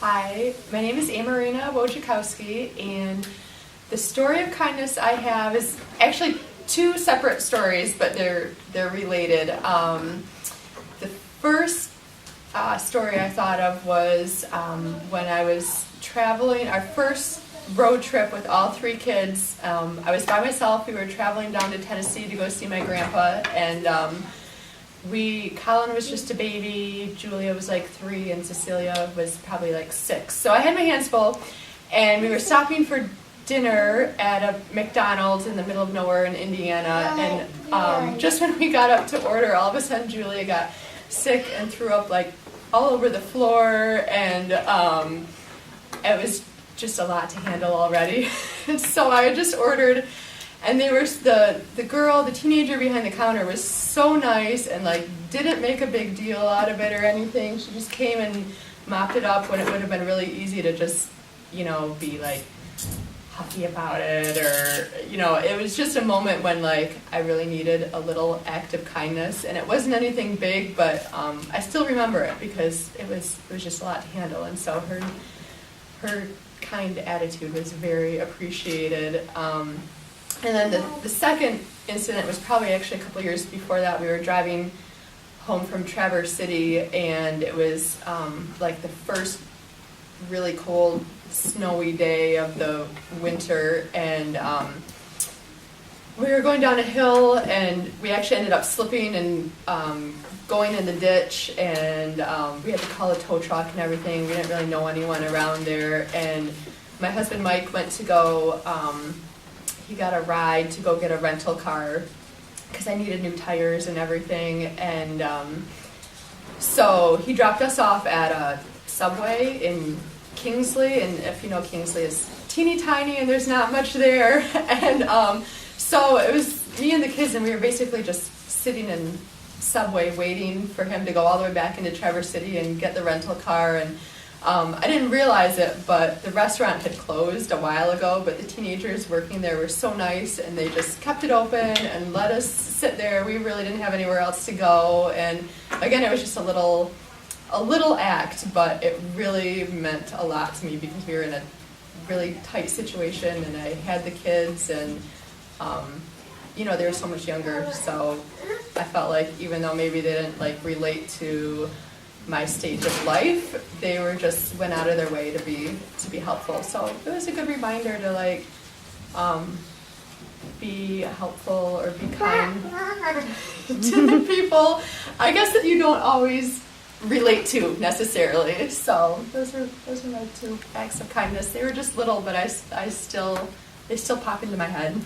Hi, my name is Amorena and the story of kindness I have is actually two separate stories, but they're related. The first story I thought of was when I was traveling, our first road trip with all three kids. I was by myself. We were traveling down to Tennessee to go see my grandpa, and Colin was just a baby, Julia was like 3, and Cecilia was probably like 6. So I had my hands full, and we were stopping for dinner at a McDonald's in the middle of nowhere in Indiana, and just when we got up to order, all of a sudden Julia got sick and threw up like all over the floor, and it was just a lot to handle already. So I just ordered. And they were the teenager behind the counter was so nice and like didn't make a big deal out of it or anything. She just came and mopped it up when it would have been really easy to just, be like huffy about it, or it was just a moment when like I really needed a little act of kindness, and it wasn't anything big, but I still remember it because it was just a lot to handle, and so her kind attitude was very appreciated. And then the second incident was probably actually a couple years before that. We were driving home from Traverse City, and it was like the first really cold, snowy day of the winter, and we were going down a hill, and we actually ended up slipping and going in the ditch, and we had to call a tow truck and everything. We didn't really know anyone around there, and my husband Mike went to go. He got a ride to go get a rental car because I needed new tires and everything, and so he dropped us off at a Subway in Kingsley, and if you know, Kingsley is teeny tiny and there's not much there, and so it was me and the kids, and we were basically just sitting in Subway waiting for him to go all the way back into Traverse City and get the rental car. And I didn't realize it, but the restaurant had closed a while ago, but the teenagers working there were so nice, and they just kept it open and let us sit there. We really didn't have anywhere else to go, and again, it was just a little act, but it really meant a lot to me because we were in a really tight situation, and I had the kids, and they were so much younger, so I felt like even though maybe they didn't like relate to my stage of life, they went out of their way to be helpful. So it was a good reminder to like be helpful or be kind to the people, I guess, that you don't always relate to necessarily. So those are my two acts of kindness. They were just little, but they still pop into my head.